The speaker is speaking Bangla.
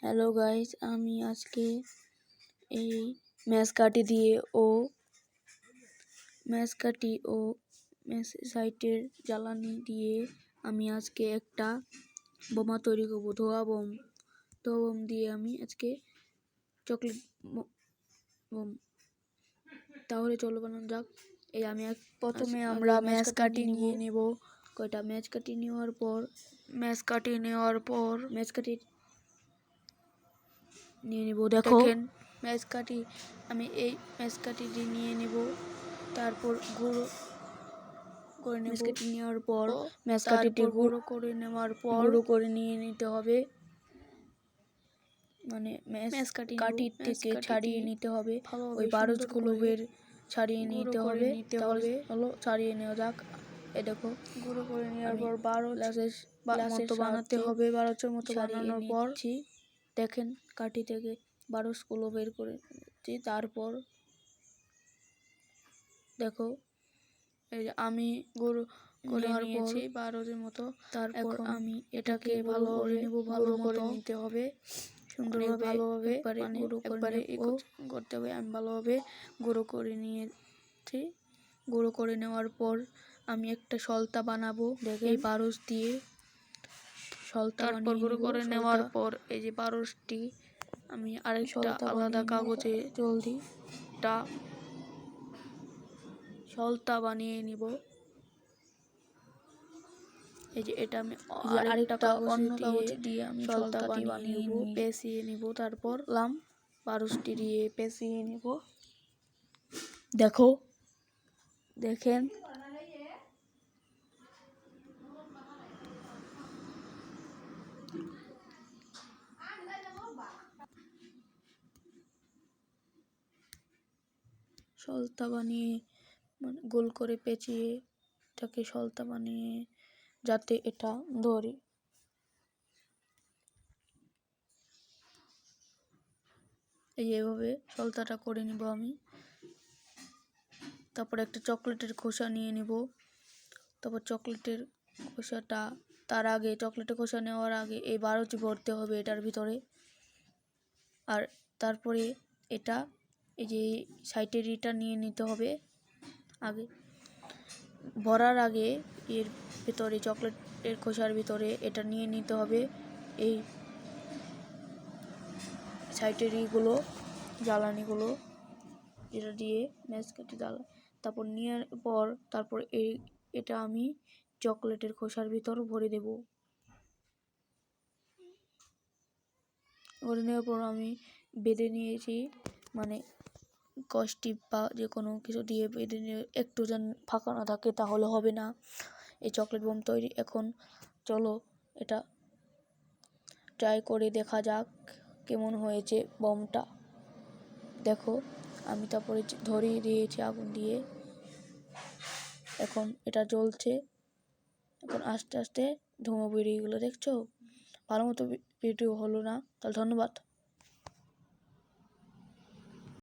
হ্যালো গাইস, আমি আজকে এই ম্যাচকাঠি দিয়ে ও সাইটের জ্বালানি দিয়ে আমি আজকে একটা বোমা তৈরি করব। ধোয়া বোম দিয়ে আমি আজকে চকলেট বোম। তাহলে চলো বানানো যাক। এই আমি প্রথমে আমরা ম্যাচকাঠি নিয়ে নেব। ম্যাচকাঠি নেওয়ার পর নিয়ে নেব। দেখেন ম্যাচকাঠি, আমি এই ম্যাচকাঠিটি নিয়ে নেব। তারপর গুঁড়ো করে নেব। ম্যাচকাঠি নেওয়ার পর ম্যাচকাঠিটি গুঁড়ো করে নিয়ে নিতে হবে। মানে ম্যাচকাঠি থেকে ছাড়িয়ে নিতে হবে, ওই বারুদগুলো ছাড়িয়ে নিতে হবে। চলো ছাড়িয়ে নেওয়া যাক। এই দেখো, গুঁড়ো করে নেওয়ার পর গ্লাসের মতো বানাতে হবে। বারুদের মতো বানানোর পর দেখেন কাঠি থেকে বারুদগুলো বের করে নিচ্ছি। তারপর দেখো, এই আমি গুঁড়ো করে নিয়েছি বারুদের মতো। তারপর আমি এটাকে ভালো করে নিতে হবে। সুন্দরভাবে করতে হবে। আমি ভালোভাবে গুঁড়ো করে নিয়েছি। গুঁড়ো করে নেওয়ার পর আমি একটা সলতা বানাবো এই বারুদ দিয়ে। তারপর গুঁড়ো করে নেওয়ার পর এই যে বারুদটি আমি আরেকটা আলাদা কাগজে সলতা বানিয়ে নিব। এই যে এটা আমি আরেকটা কাগজে দিয়ে আমি সলতাটি বানিয়ে পেঁচিয়ে নিব। তারপর বারুদটি দিয়ে পেঁচিয়ে নিব। দেখেন সলতা বানিয়ে, মানে গোল করে পেঁচিয়ে এটাকে সলতা বানিয়ে যাতে এটা ধরে। এইভাবে সলতাটা করে নিব আমি। তারপর একটা চকলেটের খোসা নিয়ে নিব। তারপর চকলেটের খোসা নেওয়ার আগে এই বারুদটি ভরতে হবে এটার ভিতরে। আর তারপরে এটা এই যে সাইডের ইটা নিয়ে নিতে হবে। আগে ভরার আগে এর ভিতরে চকলেটের খোসার ভিতরে এটা নিয়ে নিতে হবে। এই সাইডের জ্বালানিগুলো এটা দিয়ে ম্যাচকাঠি তারপর নেওয়ার পর এটা আমি চকলেটের খোসার ভিতর ভরে দেব। ভরে নেওয়ার পর আমি বেঁধে নিয়েছি, মানে কষ্টিপ বা যে কোনো কিছু দিয়ে বেঁধে নিয়ে একটু যেন ফাঁকা না থাকে, তাহলে হবে না এই চকলেট বোম তৈরি। এখন চলো এটা ট্রাই করে দেখা যাক কেমন হয়েছে বোমটা। দেখো, আমি তারপরে ধরিয়ে দিয়েছি আগুন দিয়ে। এখন এটা জ্বলছে। এখন আস্তে আস্তে ধোঁয়া বেরিয়ে গেলো। দেখছো, ভালো মতো ভিডিও হলো না, তাহলে ধন্যবাদ।